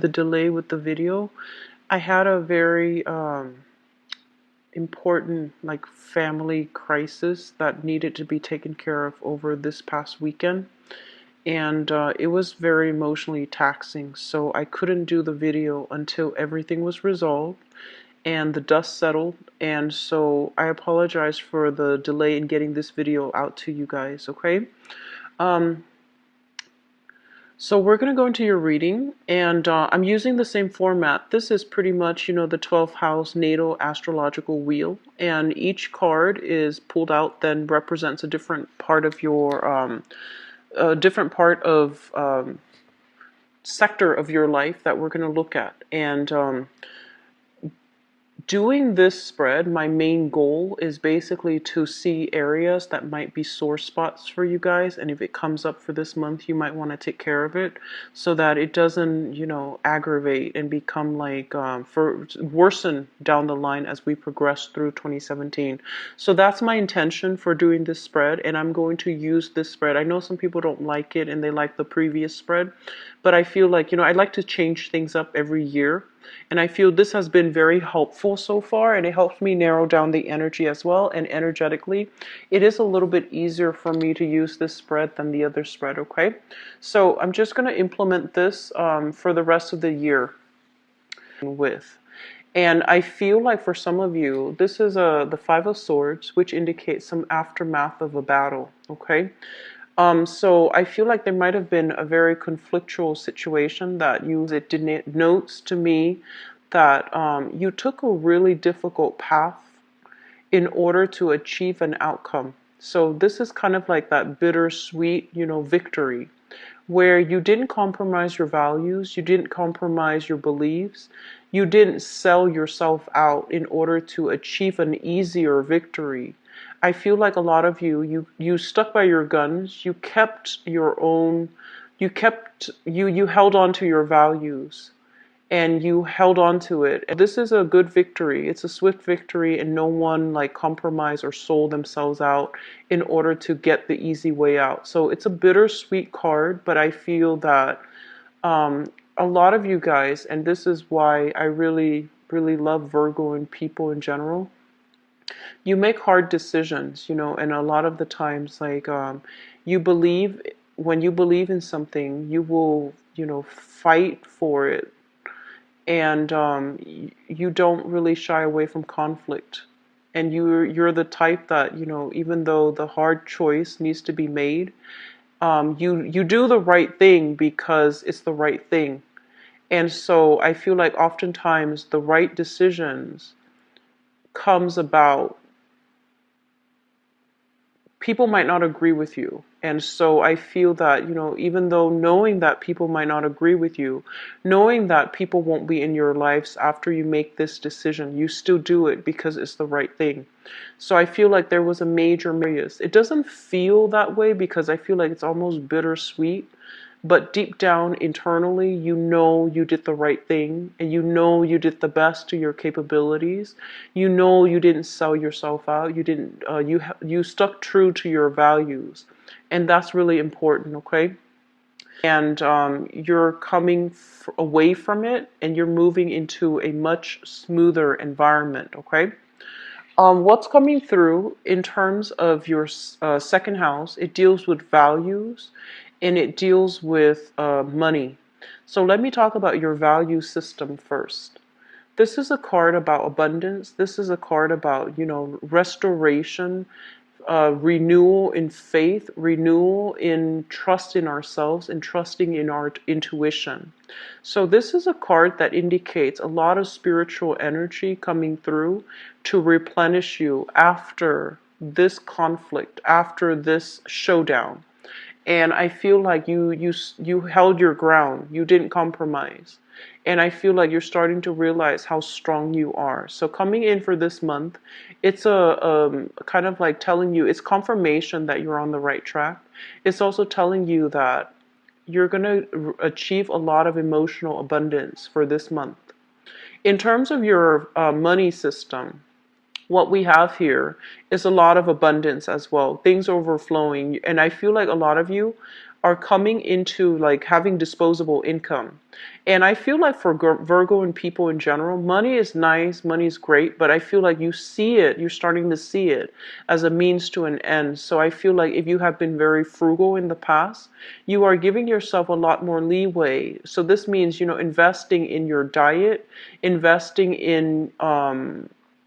the delay with the video. I had a very important like family crisis that needed to be taken care of over this past weekend, and it was very emotionally taxing, so I couldn't do the video until everything was resolved and the dust settled. And so I apologize for the delay in getting this video out to you guys. Okay, um, so we're going to go into your reading, and I'm using the same format. This is pretty much, the 12th house natal astrological wheel, and each card is pulled out, then represents a different part of your, a different part of sector of your life that we're going to look at. And doing this spread, my main goal is basically to see areas that might be sore spots for you guys, and if it comes up for this month, you might want to take care of it so that it doesn't, aggravate and become like for worsen down the line as we progress through 2017. So that's my intention for doing this spread, and I'm going to use this spread. I know some people don't like it and they like the previous spread, but I feel like, I like to change things up every year. And I feel this has been very helpful so far, and it helps me narrow down the energy as well. And energetically, it is a little bit easier for me to use this spread than the other spread, okay? So I'm just going to implement this for the rest of the year with. And I feel like for some of you, this is the Five of Swords, which indicates some aftermath of a battle, okay? So I feel like there might have been a very conflictual situation that it denotes to me that you took a really difficult path in order to achieve an outcome. So this is kind of like that bittersweet, victory, where you didn't compromise your values, you didn't compromise your beliefs, you didn't sell yourself out in order to achieve an easier victory. I feel like a lot of you stuck by your guns, you kept your own, you held on to your values, and you held on to it. This is a good victory. It's a swift victory, and no one like compromised or sold themselves out in order to get the easy way out. So it's a bittersweet card, but I feel that a lot of you guys, and this is why I really, really love Virgo and people in general, you make hard decisions, and a lot of the times, like, when you believe in something, you will, fight for it, and you don't really shy away from conflict. And you're the type that, even though the hard choice needs to be made, you do the right thing because it's the right thing. And so I feel like oftentimes the right decisions comes about, people might not agree with you. And so I feel that, even though knowing that people might not agree with you, knowing that people won't be in your lives after you make this decision, you still do it because it's the right thing. So I feel like there was a major barriers. It doesn't feel that way because I feel like it's almost bittersweet. But deep down internally, you did the right thing, and you did the best to your capabilities. You didn't sell yourself out. You didn't. You stuck true to your values, and that's really important. Okay, and you're coming away from it, and you're moving into a much smoother environment. Okay. What's coming through in terms of your second house, it deals with values and it deals with money. So let me talk about your value system first. This is a card about abundance. This is a card about, restoration, renewal in faith, renewal in trust in ourselves, and trusting in our intuition. So this is a card that indicates a lot of spiritual energy coming through to replenish you after this conflict, after this showdown. And I feel like you held your ground. You didn't compromise. And I feel like you're starting to realize how strong you are. So coming in for this month, it's a kind of like telling you, it's confirmation that you're on the right track. It's also telling you that you're going to achieve a lot of emotional abundance for this month. In terms of your money system, what we have here is a lot of abundance as well, things overflowing. And I feel like a lot of you are coming into like having disposable income. And I feel like for Virgo and people in general, money is nice, money is great, but I feel like you see it, you're starting to see it as a means to an end. So I feel like if you have been very frugal in the past, you are giving yourself a lot more leeway. So this means, investing in your diet, investing in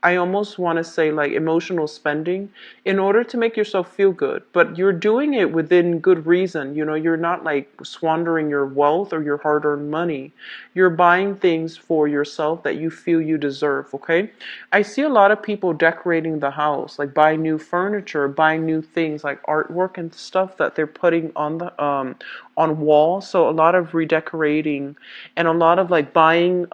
I almost want to say like emotional spending in order to make yourself feel good. But you're doing it within good reason. You're not like squandering your wealth or your hard-earned money. You're buying things for yourself that you feel you deserve, okay? I see a lot of people decorating the house, like buying new furniture, buying new things like artwork and stuff that they're putting on walls. So a lot of redecorating and a lot of like buying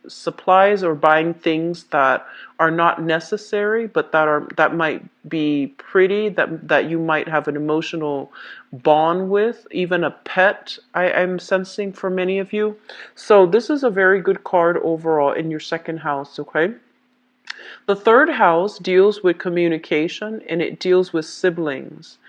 supplies or buying things that are not necessary but that might be pretty, that you might have an emotional bond with, even a pet. I'm sensing for many of you. So this is a very good card overall in your second house, okay? The third house deals with communication and it deals with siblings.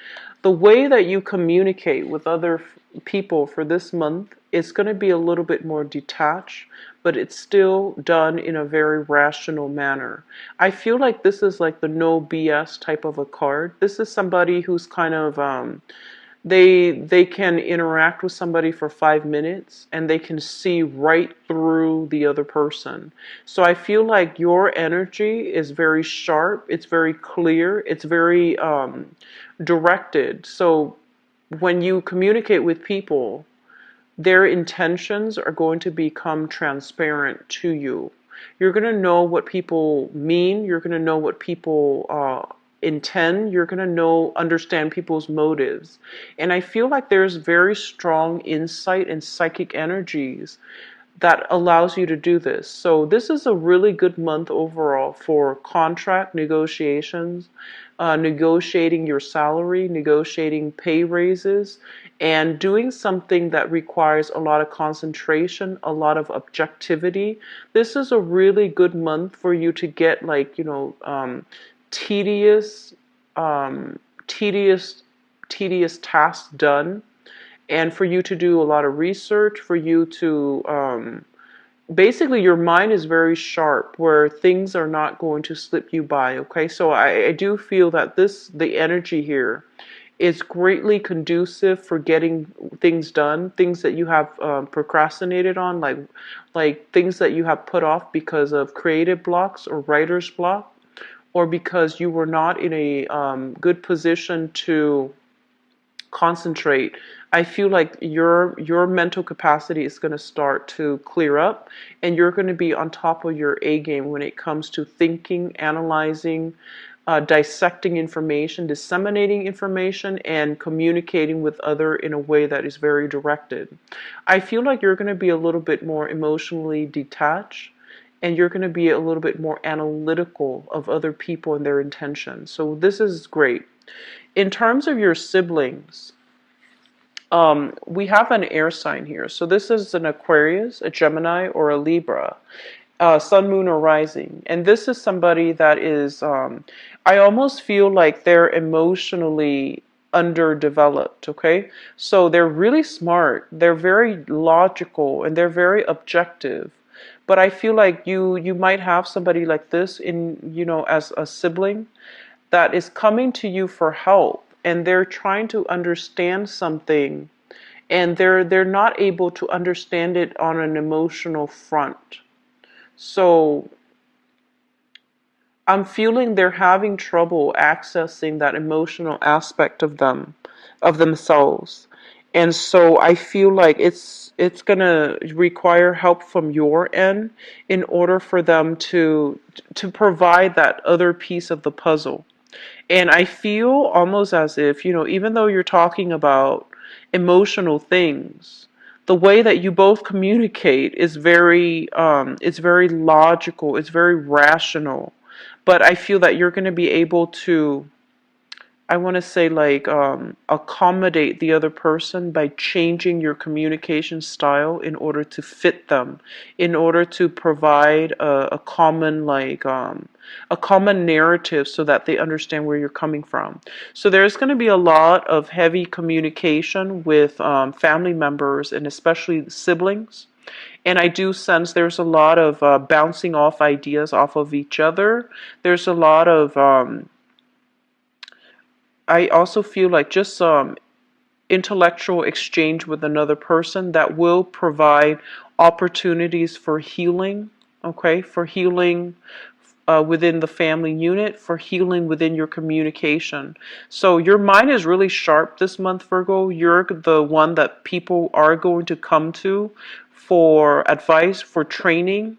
The way that you communicate with other people for this month is going to be a little bit more detached, but it's still done in a very rational manner. I feel like this is like the no BS type of a card. This is somebody who's kind of they can interact with somebody for 5 minutes and they can see right through the other person. So I feel like your energy is very sharp, it's very clear, it's very directed. So when you communicate with people, their intentions are going to become transparent to you. You're going to know what people mean. You're going to know what people intend. You're going to understand people's motives. And I feel like there's very strong insight and psychic energies that allows you to do this. So this is a really good month overall for contract negotiations, negotiating your salary, negotiating pay raises, and doing something that requires a lot of concentration, a lot of objectivity. This is a really good month for you to get like, tedious, um, tedious, tedious tasks done, and for you to do a lot of research, for you to basically your mind is very sharp where things are not going to slip you by, okay? So I do feel that the energy here is greatly conducive for getting things done, things that you have procrastinated on, like things that you have put off because of creative blocks or writer's block, or because you were not in a good position to concentrate. I feel like your mental capacity is going to start to clear up, and you're going to be on top of your A game when it comes to thinking, analyzing, dissecting information, disseminating information, and communicating with other in a way that is very directed. I feel like you're going to be a little bit more emotionally detached, and you're going to be a little bit more analytical of other people and their intentions. So this is great. In terms of your siblings, we have an air sign here. So this is an Aquarius, a Gemini, or a Libra, Sun, Moon, or Rising. And this is somebody that is, I almost feel like they're emotionally underdeveloped, okay? So they're really smart, they're very logical, and they're very objective. But I feel like you might have somebody like this in, as a sibling that is coming to you for help, and they're trying to understand something, and they're not able to understand it on an emotional front. So I'm feeling they're having trouble accessing that emotional aspect of themselves. And so I feel like it's gonna require help from your end in order for them to provide that other piece of the puzzle. And I feel almost as if, even though you're talking about emotional things, the way that you both communicate is it's very logical, it's very rational. But I feel that you're going to be able to I want to say like accommodate the other person by changing your communication style in order to fit them, in order to provide a common a common narrative so that they understand where you're coming from. So there's going to be a lot of heavy communication with family members and especially siblings. And I do sense there's a lot of bouncing off ideas off of each other. There's a lot of I also feel like just intellectual exchange with another person that will provide opportunities for healing, okay, for healing within the family unit, for healing within your communication. So your mind is really sharp this month, Virgo. You're the one that people are going to come to for advice, for training,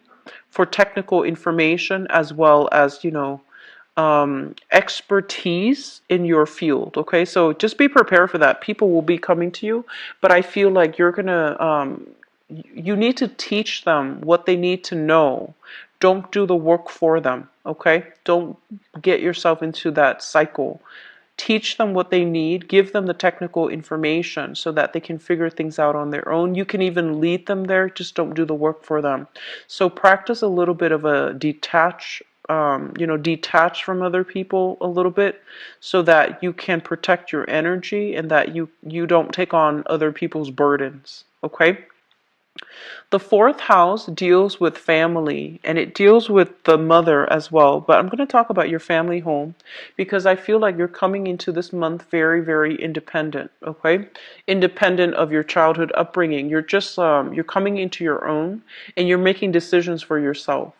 for technical information, as well as, expertise in your field. Okay, so just be prepared for that. People will be coming to you, but I feel like you're gonna, you need to teach them what they need to know. Don't do the work for them. Okay, don't get yourself into that cycle. Teach them what they need, give them the technical information so that they can figure things out on their own. You can even lead them there, just don't do the work for them. So practice a little bit of a detach from other people a little bit so that you can protect your energy and that you don't take on other people's burdens. Okay? The fourth house deals with family and it deals with the mother as well. But I'm going to talk about your family home because I feel like you're coming into this month very, very independent. Okay, independent of your childhood upbringing. You're just you're coming into your own and you're making decisions for yourself.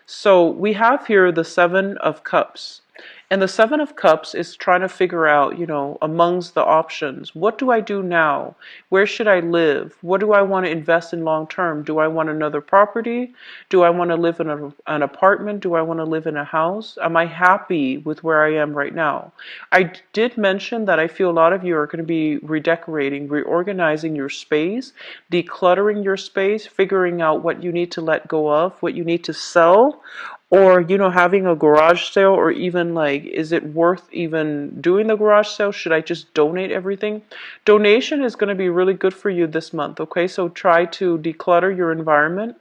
So we have here the Seven of Cups. And the Seven of Cups is trying to figure out, amongst the options, what do I do now? Where should I live? What do I want to invest in long term? Do I want another property? Do I want to live in an apartment? Do I want to live in a house? Am I happy with where I am right now? I did mention that I feel a lot of you are going to be redecorating, reorganizing your space, decluttering your space, figuring out what you need to let go of, what you need to sell, or having a garage sale, or even like, is it worth even doing the garage sale? Should I just donate everything? Donation is going to be really good for you this month. Okay, so try to declutter your environment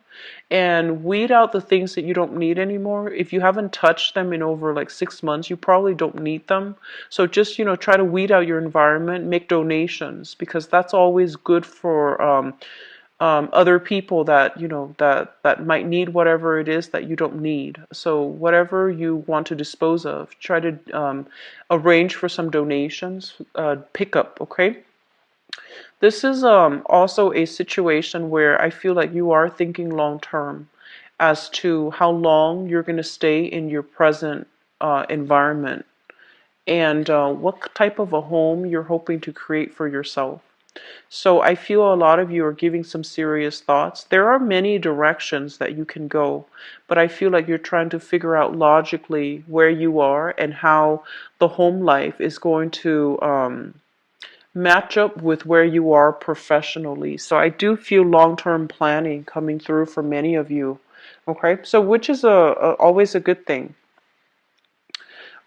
and weed out the things that you don't need anymore. If you haven't touched them in over like 6 months, you probably don't need them. So just try to weed out your environment, make donations, because that's always good for other people that that might need whatever it is that you don't need. So whatever you want to dispose of, try to arrange for some donations, pick up. Okay, this is also a situation where I feel like you are thinking long term as to how long you're going to stay in your present environment and what type of a home you're hoping to create for yourself. So I feel a lot of you are giving some serious thoughts. There are many directions that you can go, but I feel like you're trying to figure out logically where you are and how the home life is going to match up with where you are professionally. So I do feel long-term planning coming through for many of you. Okay, so which is always a good thing.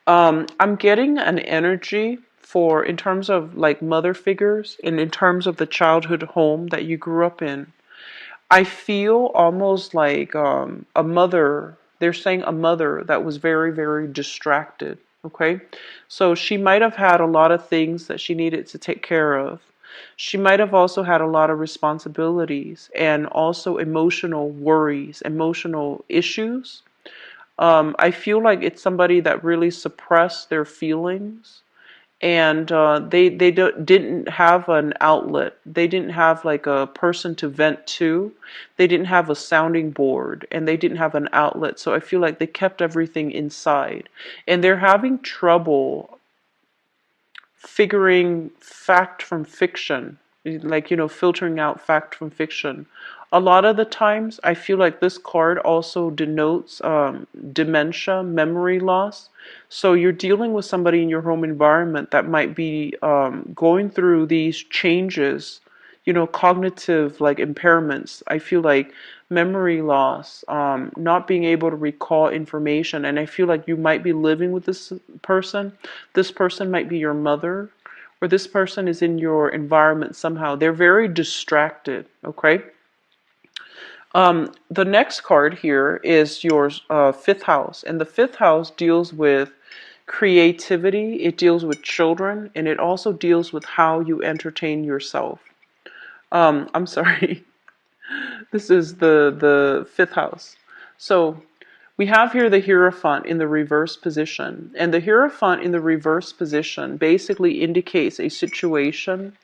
I'm getting an energy for in terms of like mother figures and in terms of the childhood home that you grew up in. I feel almost like a mother, they're saying a mother that was very, very distracted. Okay, so she might have had a lot of things that she needed to take care of. She might have also had a lot of responsibilities and also emotional worries, emotional issues. I feel like it's somebody that really suppressed their feelings and didn't have an outlet. They didn't have like a person to vent to. They didn't have a sounding board and they didn't have an outlet. So I feel like they kept everything inside and they're having trouble figuring fact from fiction, like, filtering out fact from fiction. A lot of the times, I feel like this card also denotes dementia, memory loss. So you're dealing with somebody in your home environment that might be going through these changes, cognitive like impairments. I feel like memory loss, not being able to recall information. And I feel like you might be living with this person. This person might be your mother, or this person is in your environment somehow. They're very distracted, okay? The next card here is your fifth house, and the fifth house deals with creativity, it deals with children, and it also deals with how you entertain yourself. I'm sorry. This is the fifth house. So we have here the Hierophant in the reverse position. And the Hierophant in the reverse position basically indicates a situation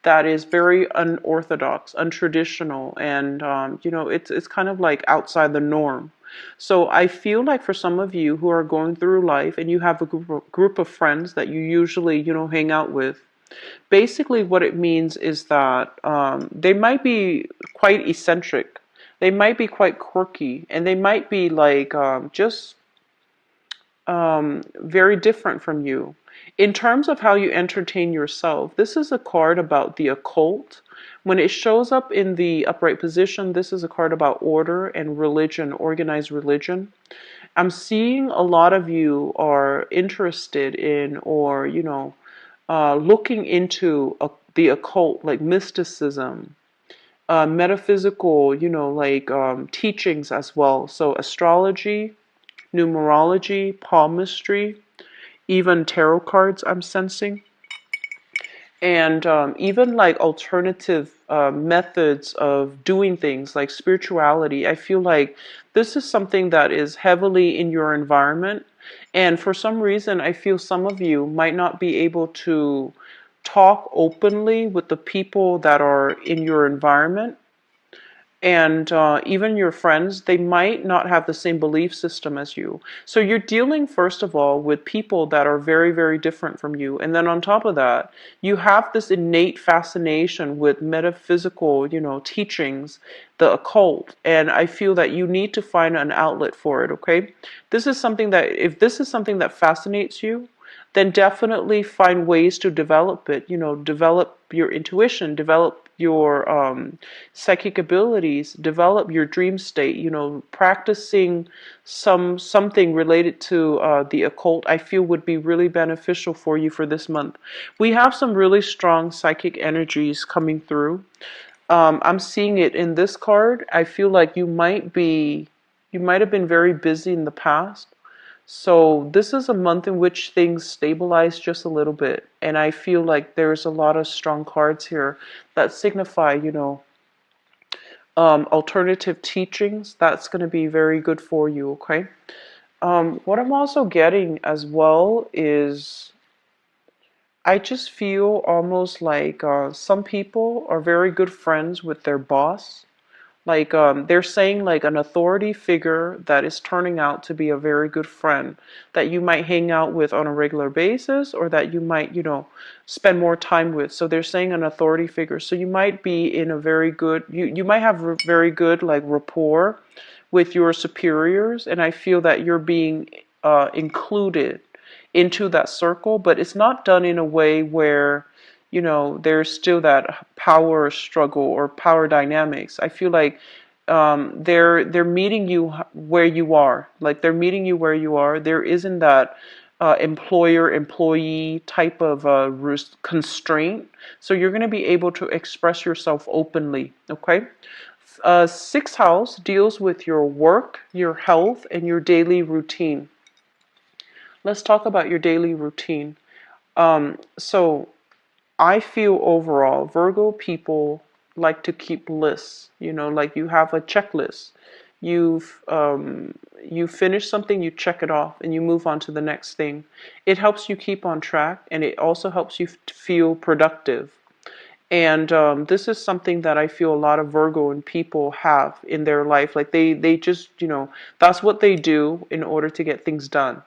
that is very unorthodox, untraditional, and it's kind of like outside the norm. So I feel like for some of you who are going through life and you have a group of friends that you usually hang out with, basically what it means is that they might be quite eccentric, they might be quite quirky, and they might be like just very different from you. In terms of how you entertain yourself, this is a card about the occult. When it shows up in the upright position, this is a card about order and religion, organized religion. I'm seeing a lot of you are interested in, or, looking into the occult, like mysticism, metaphysical, like teachings as well. So astrology, numerology, palmistry, even tarot cards I'm sensing, and even like alternative methods of doing things like spirituality. I feel like this is something that is heavily in your environment, and for some reason I feel some of you might not be able to talk openly with the people that are in your environment. And even your friends, they might not have the same belief system as you. So you're dealing, first of all, with people that are very, very different from you. And then on top of that, you have this innate fascination with metaphysical, teachings, the occult. And I feel that you need to find an outlet for it, okay? This is something that, if this is something that fascinates you, then definitely find ways to develop it. Develop your intuition, develop your psychic abilities, develop your dream state. Practicing something related to the occult, I feel would be really beneficial for you for this month. We have some really strong psychic energies coming through. I'm seeing it in this card. I feel like you might have been very busy in the past. So this is a month in which things stabilize just a little bit. And I feel like there's a lot of strong cards here that signify, alternative teachings. That's going to be very good for you, okay? What I'm also getting as well is I just feel almost like some people are very good friends with their boss. Like they're saying like an authority figure that is turning out to be a very good friend that you might hang out with on a regular basis, or that you might, spend more time with. So they're saying an authority figure. So you might be in a very good, you might have very good like rapport with your superiors. And I feel that you're being included into that circle, but it's not done in a way where there's still that power struggle or power dynamics. I feel like they're meeting you where you are. Like they're meeting you where you are. There isn't that employer-employee type of constraint. So you're going to be able to express yourself openly, okay? Sixth house deals with your work, your health, and your daily routine. Let's talk about your daily routine. So I feel overall, Virgo people like to keep lists. Like you have a checklist. You finish something, you check it off, and you move on to the next thing. It helps you keep on track, and it also helps you feel productive. And this is something that I feel a lot of Virgo and people have in their life. Like they just, that's what they do in order to get things done.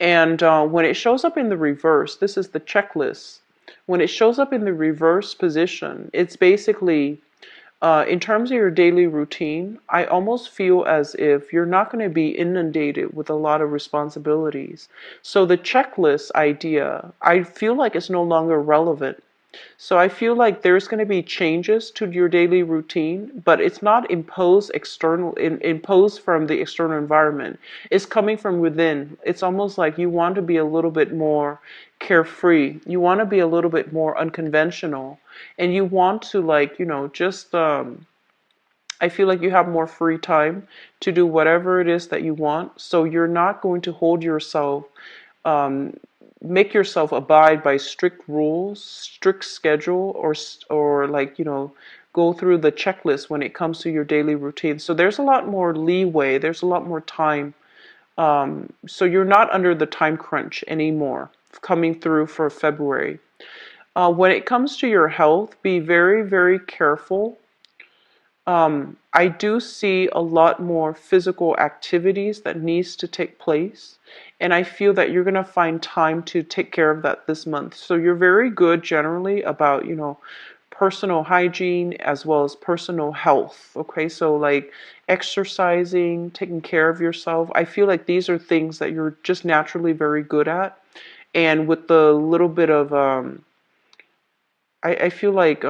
And when it shows up in the reverse, this is the checklist. When it shows up in the reverse position, it's basically, in terms of your daily routine, I almost feel as if you're not going to be inundated with a lot of responsibilities. So the checklist idea, I feel like it's no longer relevant. So I feel like there's going to be changes to your daily routine, but it's not imposed from the external environment. It's coming from within. It's almost like you want to be a little bit more carefree. You want to be a little bit more unconventional, and you want to, like, just I feel like you have more free time to do whatever it is that you want. So you're not going to hold yourself, um, make yourself abide by strict rules, strict schedule, or like, go through the checklist when it comes to your daily routine. So there's a lot more leeway. There's a lot more time. So you're not under the time crunch anymore coming through for February. When it comes to your health, be very, very careful. I do see a lot more physical activities that needs to take place, and I feel that you're going to find time to take care of that this month. So you're very good generally about, personal hygiene as well as personal health. Okay, so like exercising, taking care of yourself. I feel like these are things that you're just naturally very good at, and with the little bit of, I feel like,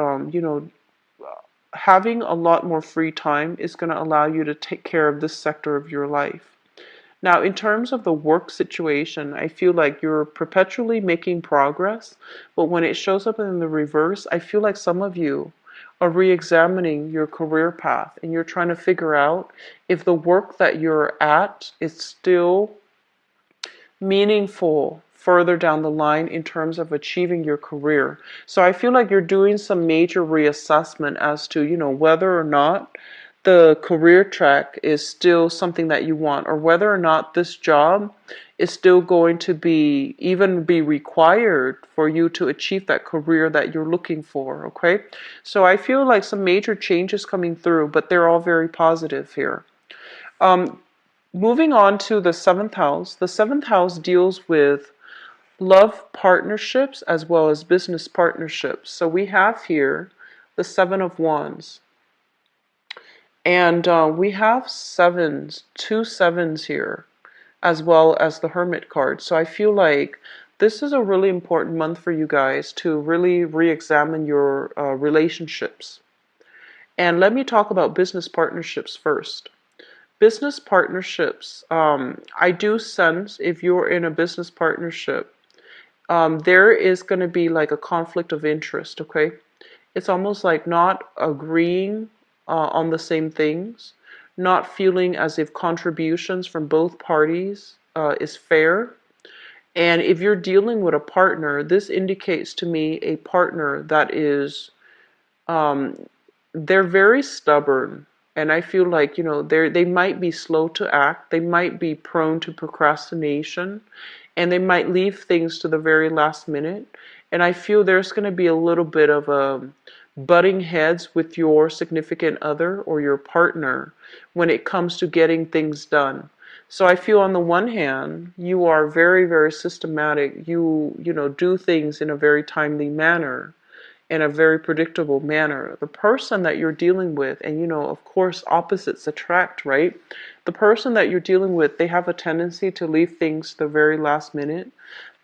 having a lot more free time is going to allow you to take care of this sector of your life. Now, in terms of the work situation, I feel like you're perpetually making progress, but when it shows up in the reverse, I feel like some of you are re-examining your career path and you're trying to figure out if the work that you're at is still meaningful further down the line in terms of achieving your career. So I feel like you're doing some major reassessment as to, whether or not the career track is still something that you want, or whether or not this job is still going to be required for you to achieve that career that you're looking for. Okay, so I feel like some major changes coming through, but they're all very positive here. um, Moving on to the seventh house. The seventh house deals with love partnerships as well as business partnerships. So we have here the Seven of Wands. And we have sevens, two sevens here, as well as the Hermit card. So I feel like this is a really important month for you guys to really re-examine your relationships. And let me talk about business partnerships first. Business partnerships, I do sense if you're in a business partnership, there is going to be like a conflict of interest, okay? It's almost like not agreeing on the same things, not feeling as if contributions from both parties is fair. And if you're dealing with a partner, this indicates to me a partner that is, um, they're very stubborn. And I feel like, they might be slow to act, they might be prone to procrastination, and they might leave things to the very last minute. And I feel there's going to be a little bit of a butting heads with your significant other or your partner when it comes to getting things done. So I feel on the one hand, you are very, very systematic. You do things in a very timely manner, in a very predictable manner. The person that you're dealing with, and of course, opposites attract, right? The person that you're dealing with, they have a tendency to leave things to the very last minute.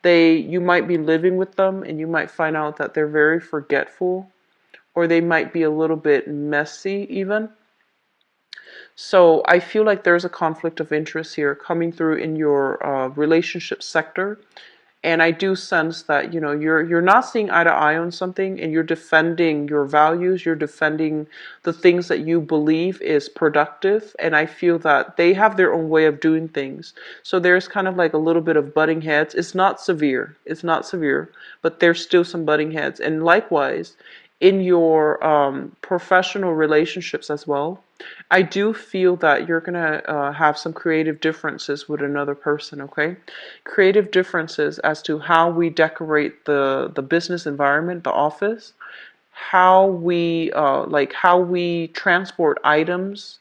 You might be living with them and you might find out that they're very forgetful, or they might be a little bit messy even. So I feel like there's a conflict of interest here coming through in your relationship sector. And I do sense that, you're not seeing eye to eye on something, and you're defending your values, you're defending the things that you believe is productive, and I feel that they have their own way of doing things. So there's kind of like a little bit of butting heads. It's not severe. It's not severe, but there's still some butting heads. And likewise, in your professional relationships as well, I do feel that you're going to have some creative differences with another person, okay? Creative differences as to how we decorate the business environment, the office, how we how we transport items.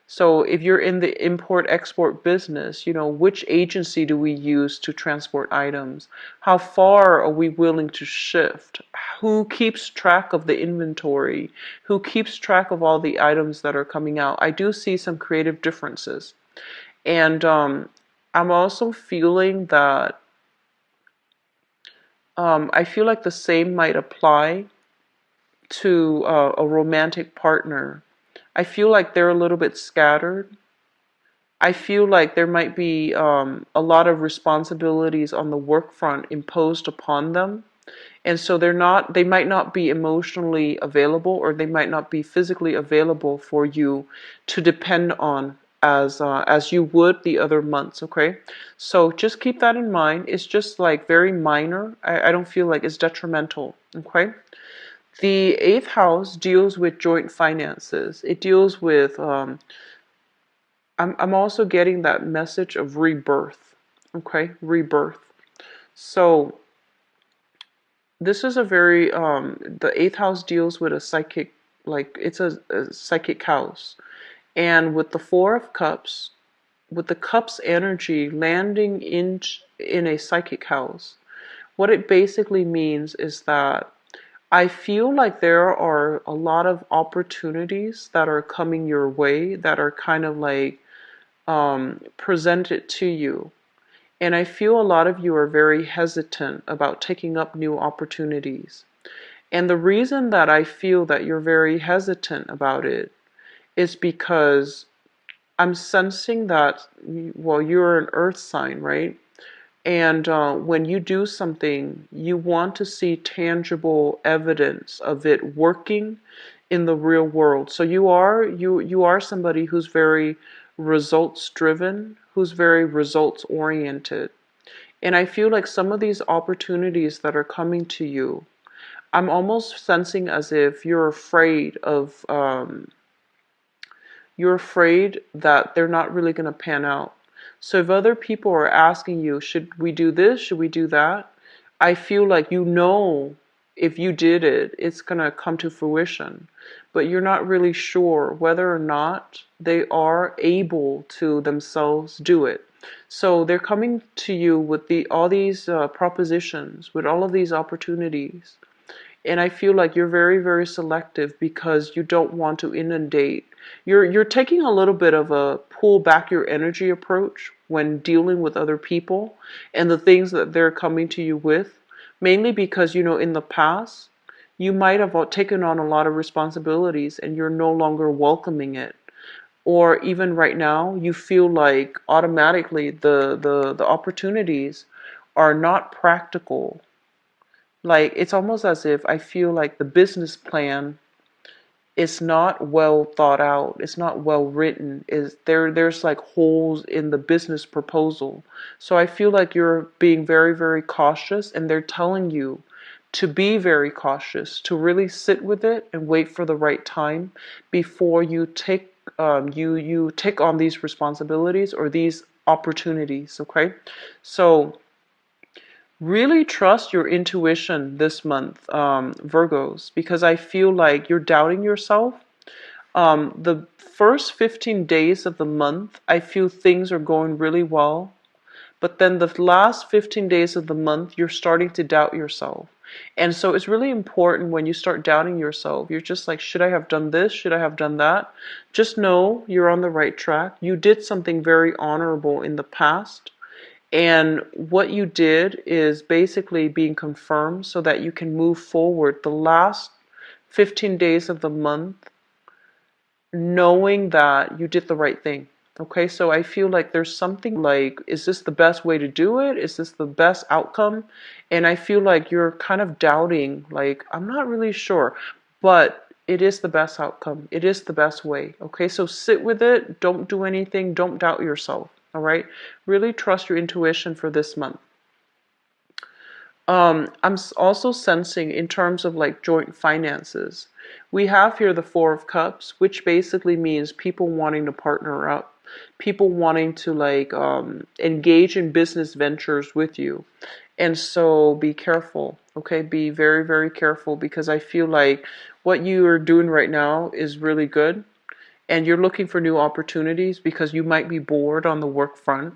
So if you're in the import-export business, which agency do we use to transport items? How far are we willing to shift? Who keeps track of the inventory? Who keeps track of all the items that are coming out? I do see some creative differences. And I'm also feeling that I feel like the same might apply to a romantic partner. I feel like they're a little bit scattered. I feel like there might be a lot of responsibilities on the work front imposed upon them. And so they might not be emotionally available, or they might not be physically available for you to depend on as you would the other months, okay? So just keep that in mind. It's just like very minor. I don't feel like it's detrimental, okay? The eighth house deals with joint finances. It deals with, I'm also getting that message of rebirth, okay? Rebirth. So this is a very, the eighth house deals with a psychic, like it's a psychic house. And with the Four of Cups, with the Cups energy landing in a psychic house, what it basically means is that I feel like there are a lot of opportunities that are coming your way that are kind of like presented to you. And I feel a lot of you are very hesitant about taking up new opportunities. And the reason that I feel that you're very hesitant about it is because I'm sensing that, well, you're an earth sign, right? And when you do something, you want to see tangible evidence of it working in the real world. So you are somebody who's very results driven, who's very results oriented. And I feel like some of these opportunities that are coming to you, I'm almost sensing as if you're afraid that they're not really going to pan out. So if other people are asking you, should we do this? Should we do that? I feel like you know if you did it, it's going to come to fruition. But you're not really sure whether or not they are able to themselves do it. So they're coming to you with all these propositions, with all of these opportunities. And I feel like you're very, very selective because you don't want to inundate. You're taking a little bit of a pull back your energy approach when dealing with other people and the things that they're coming to you with, mainly because, in the past, you might have taken on a lot of responsibilities and you're no longer welcoming it. Or even right now, you feel like automatically the opportunities are not practical. Like, it's almost as if I feel like the business plan is not well thought out. It's not well written. There's like holes in the business proposal. So I feel like you're being very, very cautious, and they're telling you to be very cautious, to really sit with it and wait for the right time before you take on these responsibilities or these opportunities, okay? So really trust your intuition this month, Virgos, because I feel like you're doubting yourself. The first 15 days of the month, I feel things are going really well. But then the last 15 days of the month, you're starting to doubt yourself. And so it's really important when you start doubting yourself. You're just like, should I have done this? Should I have done that? Just know you're on the right track. You did something very honorable in the past. And what you did is basically being confirmed so that you can move forward the last 15 days of the month knowing that you did the right thing. Okay, so I feel like there's something like, is this the best way to do it? Is this the best outcome? And I feel like you're kind of doubting, like, I'm not really sure, but it is the best outcome. It is the best way. Okay, so sit with it. Don't do anything. Don't doubt yourself. All right, really trust your intuition for this month. I'm also sensing in terms of like joint finances. We have here the Four of Cups, which basically means people wanting to partner up, people wanting to like engage in business ventures with you. And so be careful, okay? Be very, very careful because I feel like what you are doing right now is really good. And you're looking for new opportunities because you might be bored on the work front.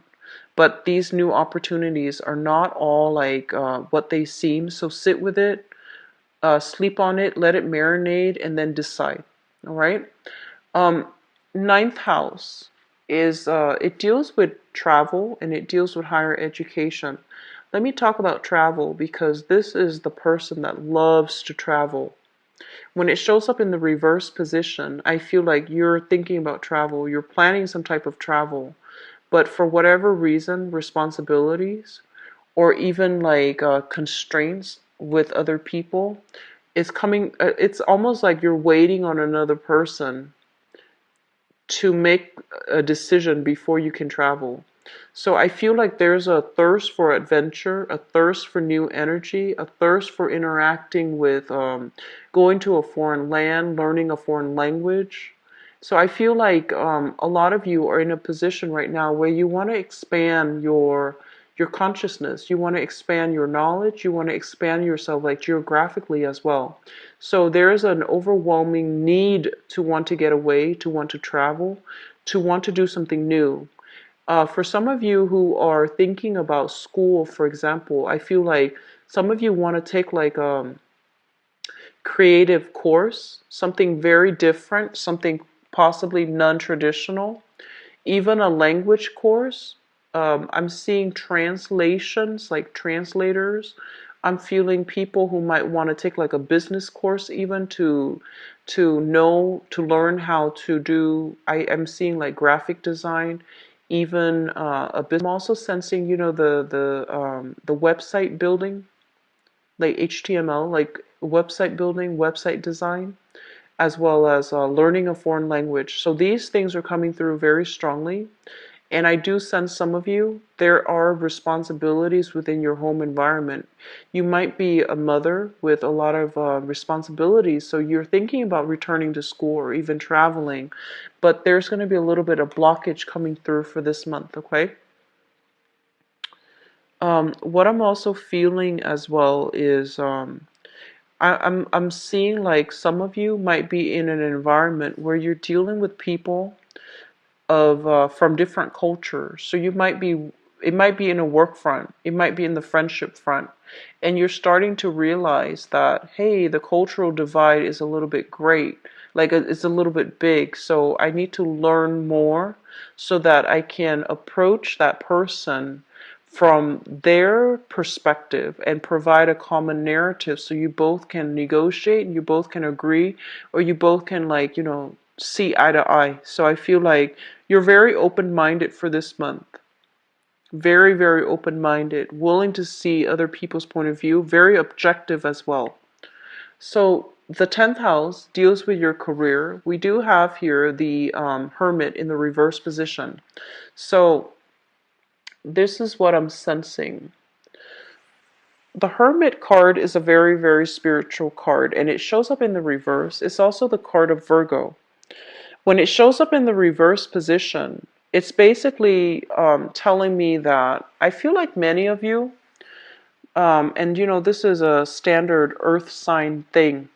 But these new opportunities are not all like what they seem. So sit with it, sleep on it, let it marinate, and then decide. All right. Um, Ninth house is it deals with travel and it deals with higher education. let me talk about travel, because this is the person that loves to travel. When it shows up in the reverse position, I feel like you're thinking about travel, you're planning some type of travel, but for whatever reason, responsibilities or even like constraints with other people is coming. It's almost like you're waiting on another person to make a decision before you can travel. So I feel like there's a thirst for adventure, a thirst for new energy, a thirst for interacting with, going to a foreign land, learning a foreign language. So I feel like a lot of you are in a position right now where you want to expand your consciousness, you want to expand your knowledge, you want to expand yourself like geographically as well. So there's an overwhelming need to want to get away, to want to travel, to want to do something new. For some of you who are thinking about school, for example, I feel like some of you want to take like a creative course, something very different, something possibly non-traditional, even a language course. I'm seeing translations, like translators. I'm feeling people who might want to take like a business course, even to learn how to do. I am seeing like graphic design, even a business. I'm also sensing, the website building, like HTML, like website building, website design, as well as learning a foreign language. So these things are coming through very strongly. And I do sense some of you, there are responsibilities within your home environment. You might be a mother with a lot of responsibilities, so you're thinking about returning to school or even traveling, but there's going to be a little bit of blockage coming through for this month, okay? What I'm also feeling as well is I'm seeing like some of you might be in an environment where you're dealing with people of from different cultures. So it might be in a work front, it might be in the friendship front, and you're starting to realize that, hey, the cultural divide is a little bit great, like it's a little bit big. So I need to learn more so that I can approach that person from their perspective and provide a common narrative so you both can negotiate and you both can agree, or you both can, like, see eye to eye. So I feel like you're very open-minded for this month. Very, very open-minded, willing to see other people's point of view, very objective as well. So the 10th house deals with your career. We do have here the Hermit in the reverse position. So this is what I'm sensing. The Hermit card is a very, very spiritual card, and it shows up in the reverse. It's also the card of Virgo. When it shows up in the reverse position, it's basically telling me that I feel like many of you, and this is a standard earth sign thing.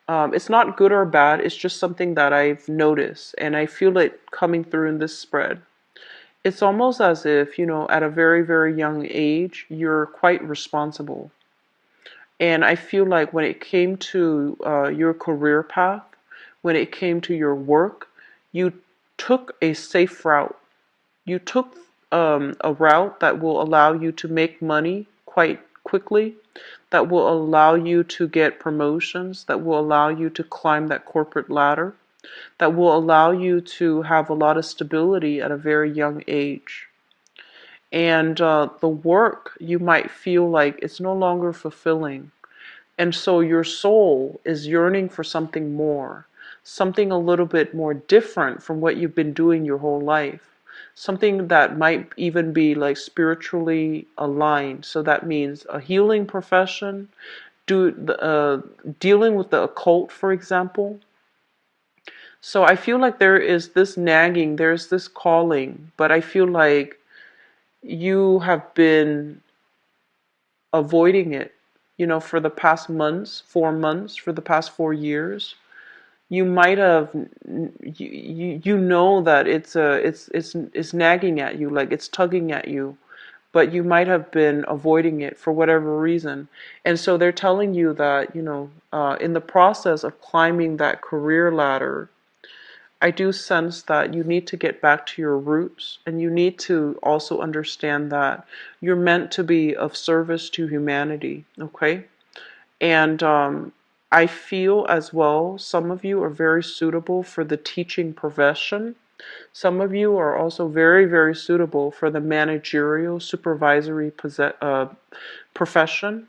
It's not good or bad, it's just something that I've noticed, and I feel it coming through in this spread. It's almost as if, at a very, very young age, you're quite responsible. And I feel like when it came to your career path, when it came to your work, you took a safe route. You took a route that will allow you to make money quite quickly, that will allow you to get promotions, that will allow you to climb that corporate ladder, that will allow you to have a lot of stability at a very young age. And the work, you might feel like it's no longer fulfilling. And so your soul is yearning for something more, something a little bit more different from what you've been doing your whole life. Something that might even be like spiritually aligned. So that means a healing profession, dealing with the occult, for example. So I feel like there is this nagging, there's this calling, but I feel like you have been avoiding it, for the past months, 4 months, for the past 4 years. You might have, you know that it's nagging at you, like it's tugging at you, but you might have been avoiding it for whatever reason. And so they're telling you that, in the process of climbing that career ladder, I do sense that you need to get back to your roots, and you need to also understand that you're meant to be of service to humanity, okay? And I feel as well, some of you are very suitable for the teaching profession. Some of you are also very, very suitable for the managerial, supervisory profession.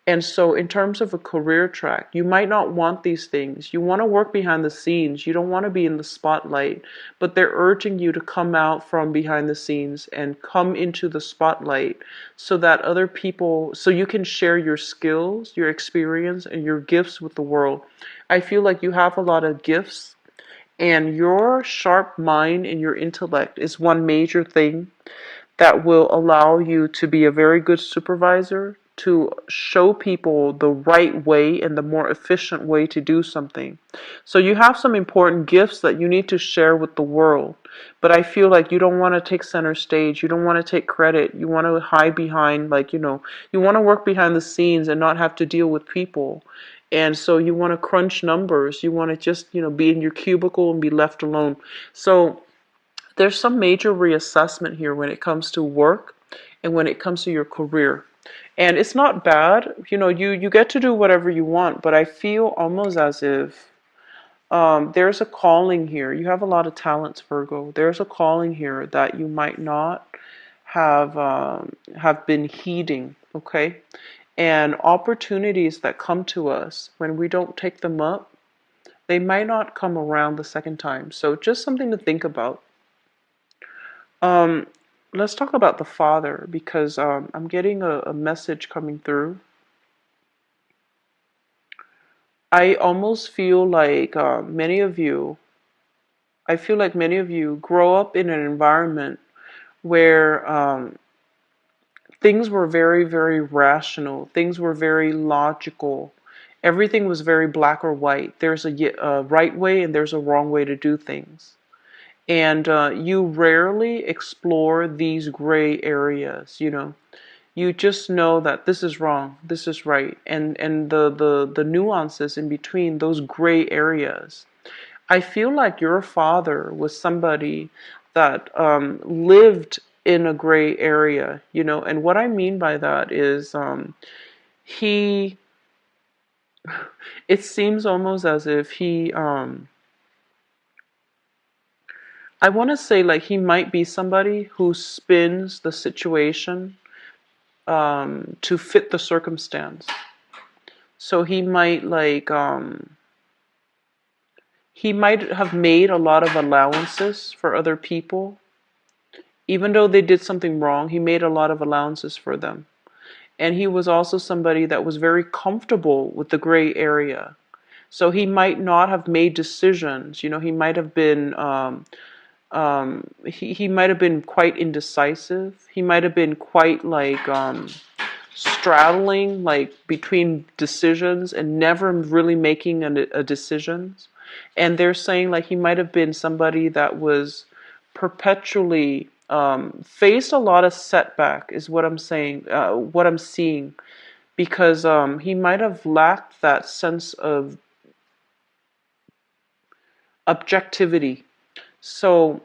And so, in terms of a career track, you might not want these things. You want to work behind the scenes. You don't want to be in the spotlight. But they're urging you to come out from behind the scenes and come into the spotlight so that other people, so you can share your skills, your experience, and your gifts with the world. I feel like you have a lot of gifts, and your sharp mind and your intellect is one major thing that will allow you to be a very good supervisor, to show people the right way and the more efficient way to do something. So you have some important gifts that you need to share with the world. But I feel like you don't want to take center stage. You don't want to take credit. You want to hide behind, like, you want to work behind the scenes and not have to deal with people. And so you want to crunch numbers. You want to just, be in your cubicle and be left alone. So there's some major reassessment here when it comes to work and when it comes to your career. And it's not bad, you get to do whatever you want, but I feel almost as if there's a calling here. You have a lot of talents, Virgo. There's a calling here that you might not have been heeding, okay? And opportunities that come to us when we don't take them up, they might not come around the second time. So just something to think about. Um, let's talk about the father because I'm getting a message coming through. I almost feel like I feel like many of you grow up in an environment where things were very, very rational. Things were very logical. Everything was very black or white. There's a right way and there's a wrong way to do things. And you rarely explore these gray areas, You just know that this is wrong, this is right, and the nuances in between those gray areas. I feel like your father was somebody that lived in a gray area, and what I mean by that is he, it seems almost as if he, I want to say like he might be somebody who spins the situation to fit the circumstance. So he might have made a lot of allowances for other people. Even though they did something wrong, he made a lot of allowances for them. And he was also somebody that was very comfortable with the gray area. So he might not have made decisions. He might have been he might have been quite indecisive. He might have been quite like straddling like between decisions and never really making a decisions. And they're saying like he might have been somebody that was perpetually faced a lot of setback is what I'm saying, what I'm seeing, because he might have lacked that sense of objectivity. So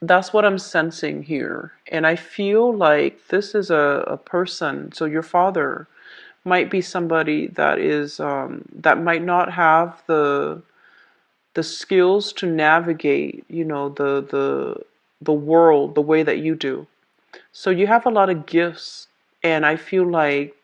that's what I'm sensing here. And I feel like this is a person, so your father might be somebody that is that might not have the skills to navigate, the world the way that you do. So you have a lot of gifts, and I feel like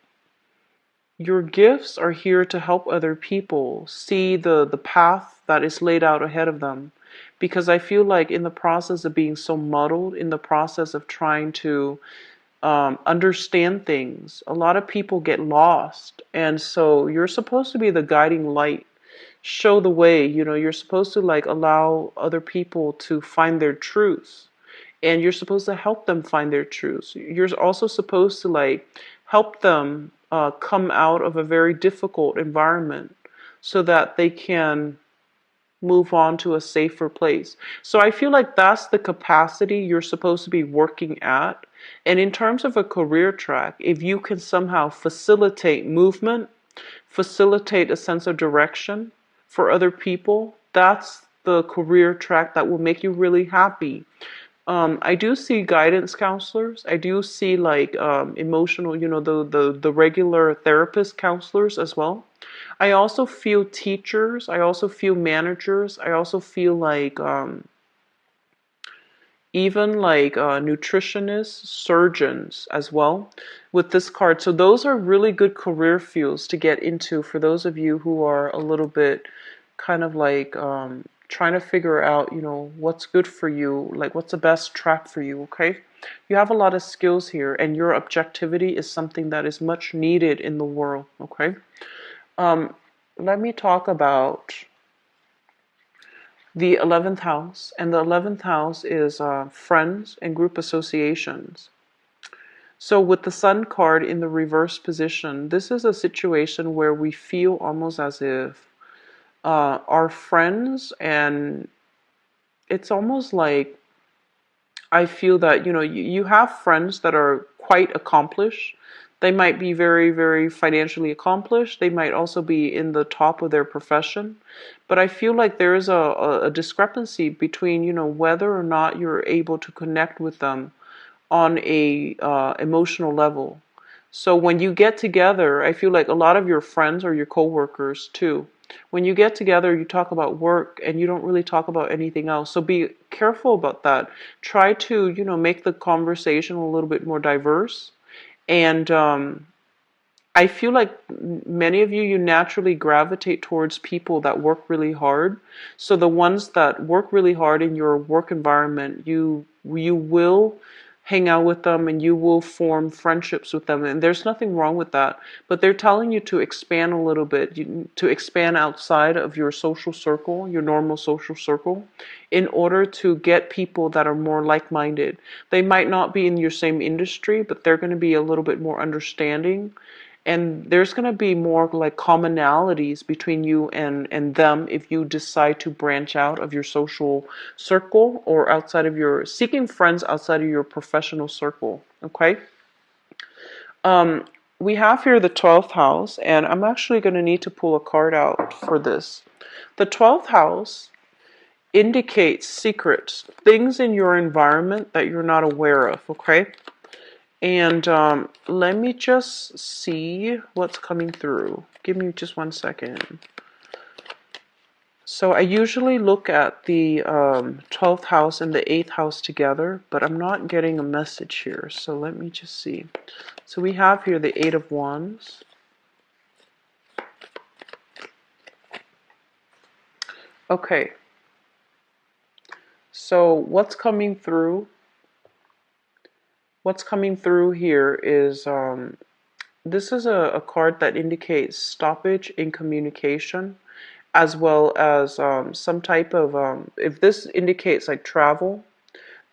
your gifts are here to help other people see the path that is laid out ahead of them. Because I feel like in the process of being so muddled, in the process of trying to understand things, a lot of people get lost. And so you're supposed to be the guiding light, show the way. You're supposed to like allow other people to find their truths. And you're supposed to help them find their truths. You're also supposed to like help them come out of a very difficult environment so that they can move on to a safer place. So I feel like that's the capacity you're supposed to be working at. And in terms of a career track, if you can somehow facilitate movement, facilitate a sense of direction for other people, the career track that will make you really happy. I do see guidance counselors. I do see like emotional, you know, the regular therapist counselors as well. I also feel teachers. I also feel managers. I also feel like even like nutritionists, surgeons as well with this card. So those are really good career fields to get into for those of you who are a little bit kind of like trying to figure out, you know, what's good for you, like what's the best track for you, okay? You have a lot of skills here, and your objectivity is something that is much needed in the world, okay? Um, Let me talk about the 11th house, and the 11th house is friends and group associations. So with the Sun card in the reverse position, this is a situation where we feel almost as if our friends, and it's almost like I feel that, you know, you have friends that are quite accomplished. They might be very, very financially accomplished. They might also be in the top of their profession. But I feel like there is a discrepancy between, you know, whether or not you're able to connect with them on a emotional level. So when you get together, I feel like a lot of your friends or your coworkers too, when you get together, you talk about work and you don't really talk about anything else. So be careful about that. Try to, you know, make the conversation a little bit more diverse. And I feel like many of you, you naturally gravitate towards people that work really hard. So the ones that work really hard in your work environment, you will hang out with them and you will form friendships with them. And there's nothing wrong with that. But they're telling you to expand a little bit, to expand outside of your social circle, your normal social circle, in order to get people that are more like-minded. They might not be in your same industry, but they're going to be a little bit more understanding, and there's going to be more like commonalities between you and them if you decide to branch out of your social circle or outside of your seeking friends outside of your professional circle. Okay. um we have here the 12th house, and I'm actually going to need to pull a card out for this. The 12th house indicates secrets, things in your environment that you're not aware of. Okay. And let me just see what's coming through. Give me just 1 second. So I usually look at the 12th house and the 8th house together, but I'm not getting a message here. So let me just see. So we have here the 8 of Wands. Okay. So what's coming through? What's coming through here is this is a card that indicates stoppage in communication, as well as some type of, if this indicates like travel,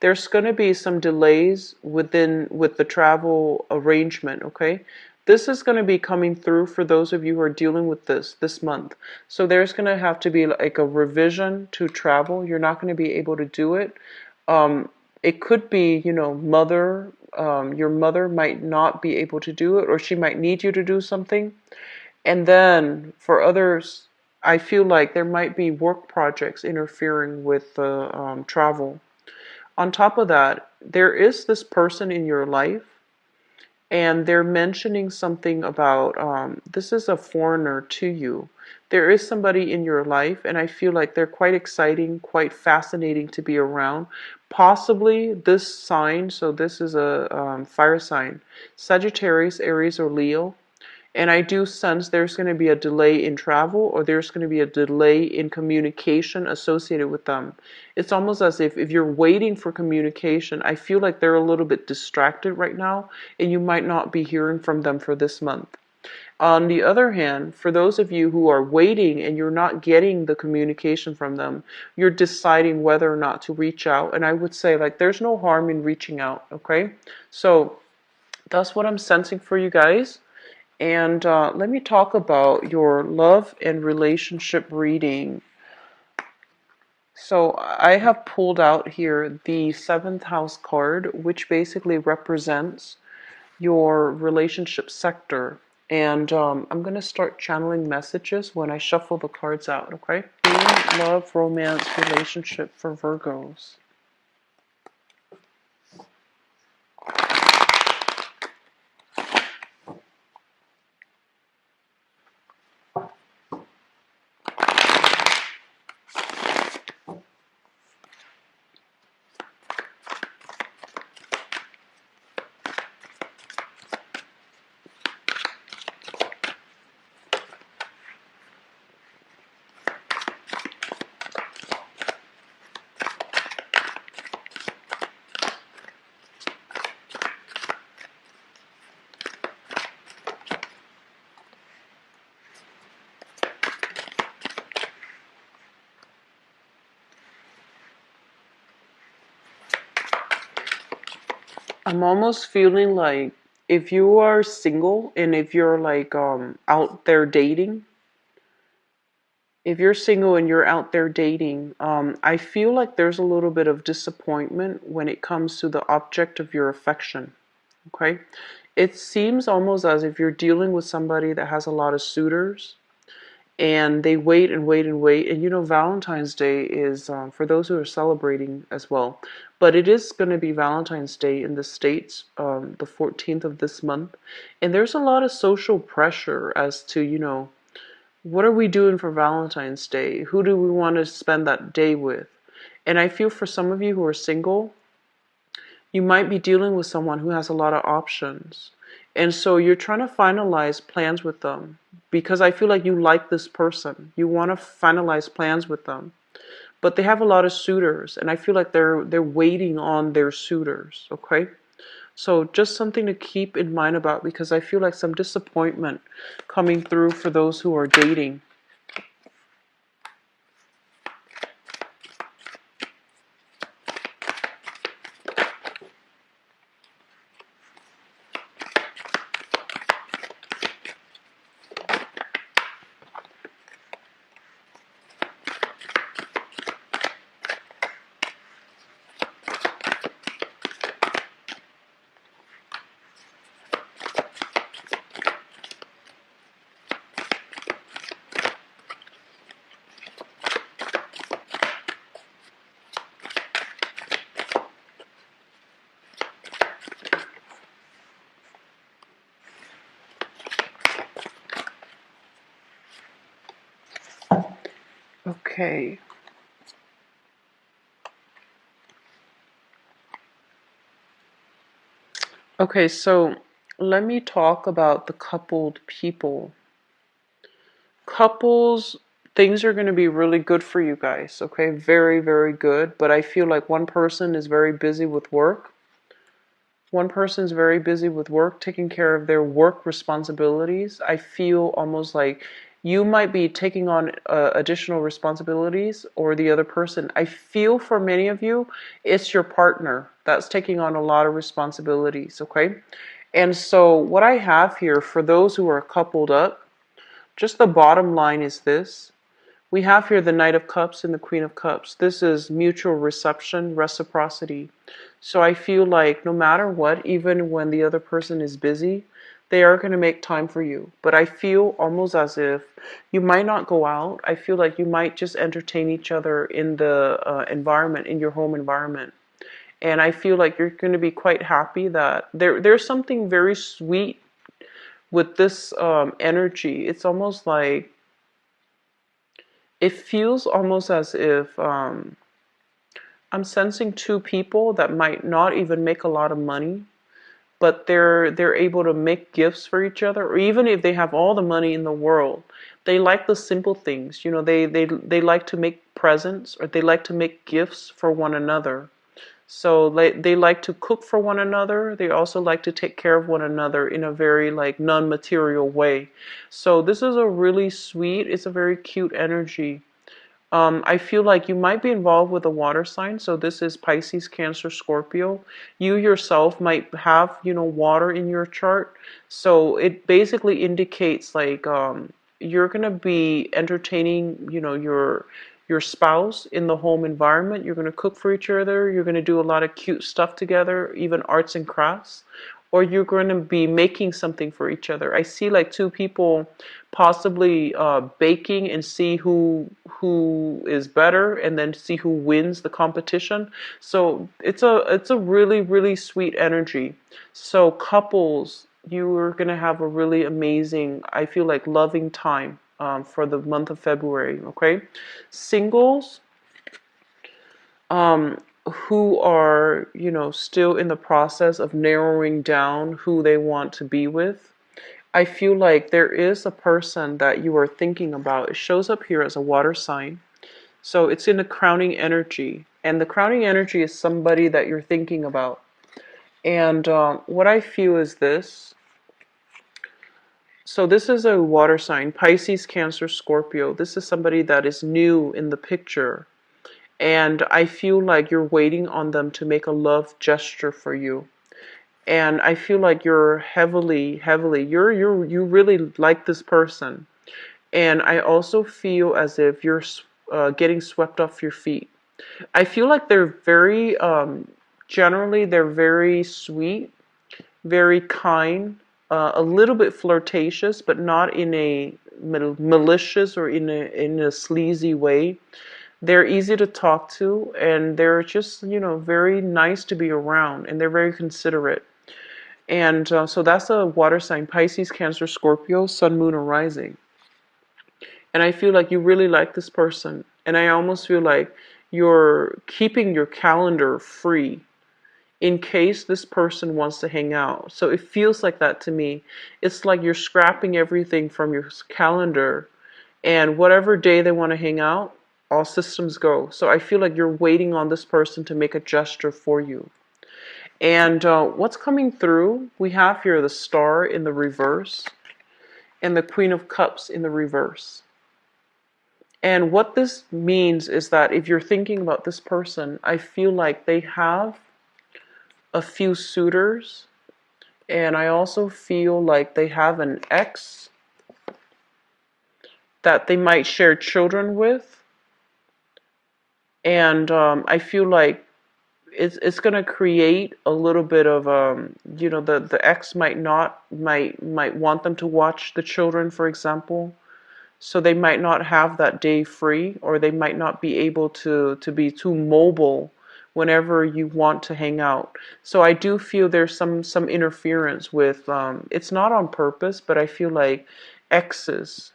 there's going to be some delays with the travel arrangement, okay? This is going to be coming through for those of you who are dealing with this month. So there's going to have to be like a revision to travel. You're not going to be able to do it. It could be, you know, your mother might not be able to do it, or she might need you to do something. And then for others, I feel like there might be work projects interfering with the travel. On top of that, there is this person in your life, and they're mentioning something about this is a foreigner to you. There is somebody in your life, and I feel like they're quite exciting, quite fascinating to be around. Possibly this sign, so this is a fire sign, Sagittarius, Aries, or Leo. And I do sense there's going to be a delay in travel, or there's going to be a delay in communication associated with them. It's almost as if you're waiting for communication, I feel like they're a little bit distracted right now, and you might not be hearing from them for this month. On the other hand, for those of you who are waiting and you're not getting the communication from them, you're deciding whether or not to reach out. And I would say, like, there's no harm in reaching out, okay? So that's what I'm sensing for you guys. And let me talk about your love and relationship reading. So I have pulled out here the 7th house card, which basically represents your relationship sector. And I'm going to start channeling messages when I shuffle the cards out, okay? love, romance, relationship for Virgos. I'm almost feeling like if you are single and if you're like out there dating, if you're single and you're out there dating, I feel like there's a little bit of disappointment when it comes to the object of your affection. Okay? It seems almost as if you're dealing with somebody that has a lot of suitors and they wait and wait and wait. And you know, Valentine's Day is for those who are celebrating as well, but it is going to be Valentine's Day in the States, the 14th of this month. And there's a lot of social pressure as to, you know, what are we doing for Valentine's Day? Who do we want to spend that day with? And I feel for some of you who are single, you might be dealing with someone who has a lot of options. And so you're trying to finalize plans with them because I feel like you like this person. You want to finalize plans with them. But they have a lot of suitors and I feel like they're waiting on their suitors, okay? So just something to keep in mind about because I feel like some disappointment coming through for those who are dating. Okay. Okay, so let me talk about the coupled people. Couples, things are going to be really good for you guys, okay? Very, very good. But I feel like one person is very busy with work. One person's very busy with work, taking care of their work responsibilities. I feel almost like you might be taking on additional responsibilities, or the other person. I feel for many of you, it's your partner that's taking on a lot of responsibilities, okay? And so what I have here for those who are coupled up, just the bottom line is this. We have here the Knight of Cups and the Queen of Cups. This is mutual reception, reciprocity. So I feel like no matter what, even when the other person is busy, they are going to make time for you. But I feel almost as if you might not go out. I feel like you might just entertain each other in the environment, in your home environment. And I feel like you're going to be quite happy that there's something very sweet with this energy. It's almost like it feels almost as if I'm sensing two people that might not even make a lot of money, but they're able to make gifts for each other, or even if they have all the money in the world, they like the simple things. You know, they like to make presents or they like to make gifts for one another. So they like to cook for one another. They also like to take care of one another in a very like non-material way. So this is a really sweet, it's a very cute energy. I feel like you might be involved with a water sign. So this is Pisces, Cancer, Scorpio. You yourself might have, you know, water in your chart. So it basically indicates like you're going to be entertaining, you know, your spouse in the home environment. You're going to cook for each other. You're going to do a lot of cute stuff together, even arts and crafts. or you're going to be making something for each other. I see like two people possibly baking and see who is better, and then see who wins the competition. So it's a really sweet energy. So couples, you are going to have a really amazing, I feel like, loving time for the month of February. Okay, singles, um, who are, still in the process of narrowing down who they want to be with. I feel like there is a person that you are thinking about. It shows up here as a water sign. So it's in the crowning energy. And the crowning energy is somebody that you're thinking about. And what I feel is this. So this is a water sign, Pisces, Cancer, Scorpio. This is somebody that is new in the picture. And I feel like you're waiting on them to make a love gesture for you. And I feel like you're you really like this person. And I also feel as if you're getting swept off your feet. I feel like they're very, generally, they're very sweet, very kind, a little bit flirtatious, but not in a malicious or in a sleazy way. They're easy to talk to, and they're just, very nice to be around, and they're very considerate. And so that's a water sign, Pisces, Cancer, Scorpio, Sun, Moon, or Rising. And I feel like you really like this person. And I almost feel like you're keeping your calendar free in case this person wants to hang out. So it feels like that to me. It's like you're scrapping everything from your calendar, and whatever day they want to hang out, all systems go. So I feel like you're waiting on this person to make a gesture for you. And what's coming through, we have here the Star in the reverse and the Queen of Cups in the reverse. And what this means is that if you're thinking about this person, I feel like they have a few suitors, and I also feel like they have an ex that they might share children with. And I feel like it's going to create a little bit of the ex might want them to watch the children, for example. So they might not have that day free, or they might not be able to be too mobile whenever you want to hang out. So I do feel there's some interference with, it's not on purpose, but I feel like exes,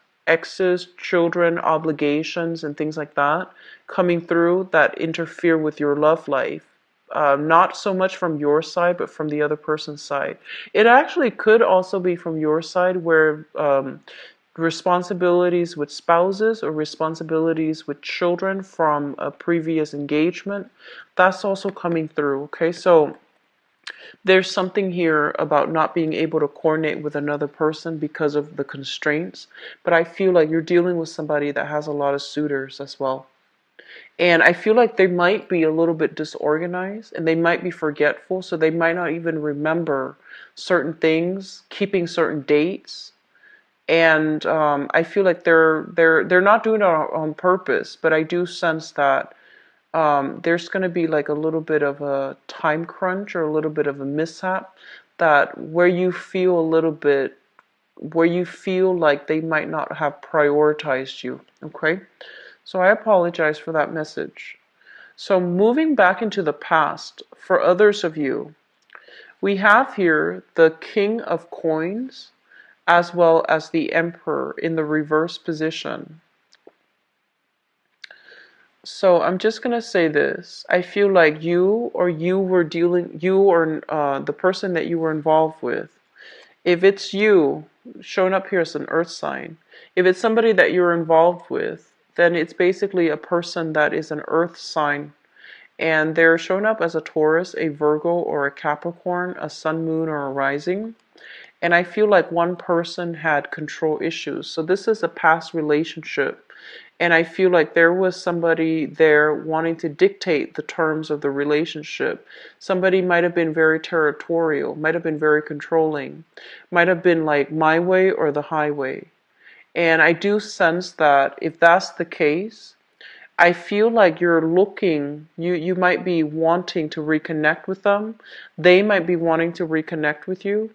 children, obligations, and things like that coming through that interfere with your love life. Not so much from your side, but from the other person's side. It actually could also be from your side, where responsibilities with spouses or responsibilities with children from a previous engagement, that's also coming through. Okay, so there's something here about not being able to coordinate with another person because of the constraints, but I feel like you're dealing with somebody that has a lot of suitors as well. And I feel like they might be a little bit disorganized, and they might be forgetful, so they might not even remember certain things, keeping certain dates. And I feel like they're not doing it on purpose, but I do sense that there's going to be like a little bit of a time crunch or a little bit of a mishap, that where you feel like they might not have prioritized you. Okay, so I apologize for that message. So moving back into the past, for others of you, we have here the King of Coins as well as the Emperor in the reverse position. So I'm just going to say this. I feel like you or the person that you were involved with, if it's you, shown up here as an earth sign, if it's somebody that you're involved with, then it's basically a person that is an earth sign. And they're shown up as a Taurus, a Virgo, or a Capricorn, a sun, moon, or a rising. And I feel like one person had control issues. So this is a past relationship. And I feel like there was somebody there wanting to dictate the terms of the relationship. Somebody might have been very territorial, might have been very controlling, might have been like my way or the highway. And I do sense that if that's the case, I feel like you're looking, you might be wanting to reconnect with them. They might be wanting to reconnect with you.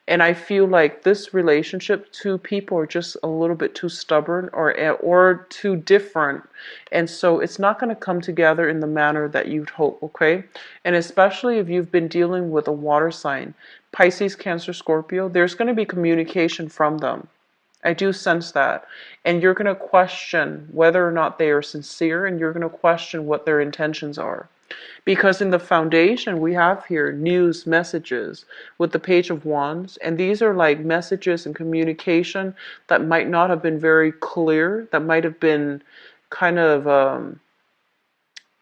And I feel like this relationship, two people are just a little bit too stubborn or too different. And so it's not going to come together in the manner that you'd hope, okay? And especially if you've been dealing with a water sign, Pisces, Cancer, Scorpio, there's going to be communication from them. I do sense that. And you're going to question whether or not they are sincere, and you're going to question what their intentions are. Because in the foundation, we have here news messages with the Page of Wands. And these are like messages and communication that might not have been very clear, that might have been kind of,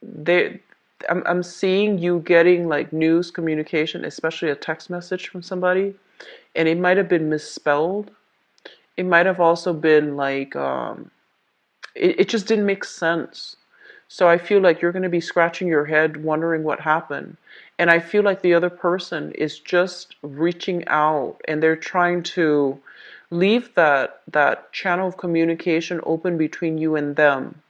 they, I'm seeing you getting like news communication, especially a text message from somebody, and it might have been misspelled. It might have also been like, it just didn't make sense. So I feel like you're going to be scratching your head wondering what happened. And I feel like the other person is just reaching out and they're trying to leave that channel of communication open between you and them,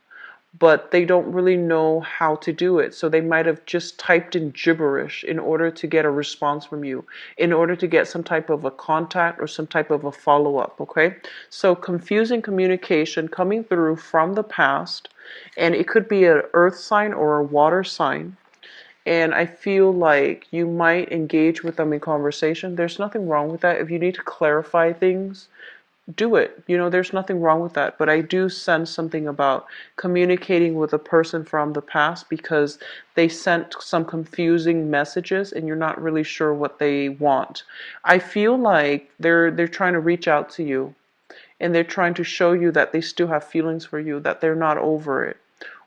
but they don't really know how to do it. So they might have just typed in gibberish in order to get a response from you, in order to get some type of a contact or some type of a follow-up, okay? So confusing communication coming through from the past, and it could be an earth sign or a water sign. And I feel like you might engage with them in conversation. There's nothing wrong with that. If you need to clarify things, do it. You know, there's nothing wrong with that. But I do sense something about communicating with a person from the past because they sent some confusing messages and you're not really sure what they want. I feel like they're trying to reach out to you and they're trying to show you that they still have feelings for you, that they're not over it.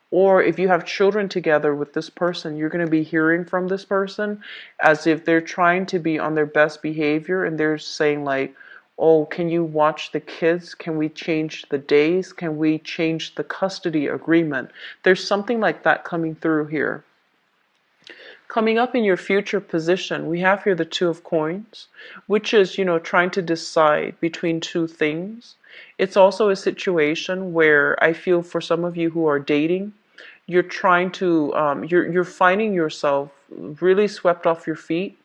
Or if you have children together with this person, you're going to be hearing from this person as if they're trying to be on their best behavior and they're saying like, oh, can you watch the kids? Can we change the days? Can we change the custody agreement? There's something like that coming through here. Coming up in your future position, we have here the Two of Coins, which is, you know, trying to decide between two things. It's also a situation where I feel for some of you who are dating, you're trying to, you're finding yourself really swept off your feet,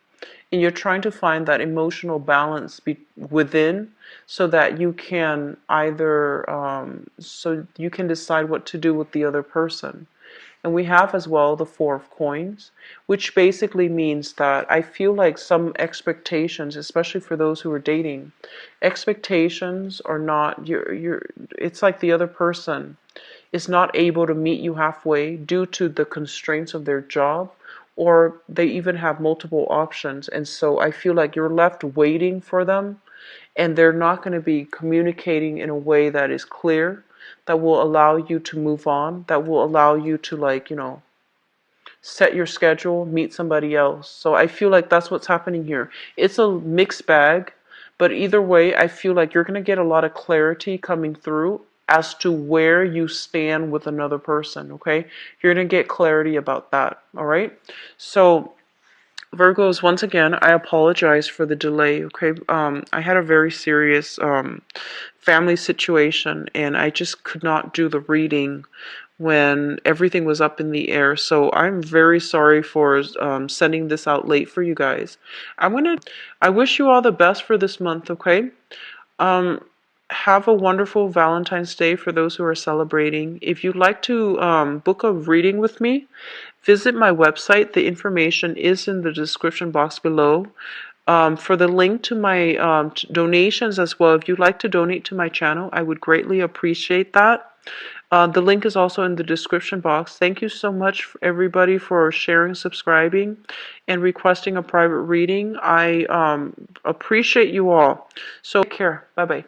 and you're trying to find that emotional balance within so that you can either, so you can decide what to do with the other person. And we have as well the Four of Coins, which basically means that I feel like some expectations, especially for those who are dating, expectations are not, it's like the other person is not able to meet you halfway due to the constraints of their job, or they even have multiple options. And so I feel like you're left waiting for them, and they're not going to be communicating in a way that is clear, that will allow you to move on, that will allow you to, like, you know, set your schedule, meet somebody else. So I feel like that's what's happening here. It's a mixed bag, but either way, I feel like you're going to get a lot of clarity coming through as to where you stand with another person, okay? You're going to get clarity about that, all right? So Virgos, once again, I apologize for the delay, okay? I had a very serious family situation, and I just could not do the reading when everything was up in the air. So I'm very sorry for sending this out late for you guys. I wish you all the best for this month, okay? Have a wonderful Valentine's Day for those who are celebrating. If you'd like to book a reading with me, visit my website. The information is in the description box below. For the link to my donations as well, if you'd like to donate to my channel, I would greatly appreciate that. The link is also in the description box. Thank you so much, everybody, for sharing, subscribing, and requesting a private reading. I appreciate you all. So take care. Bye-bye.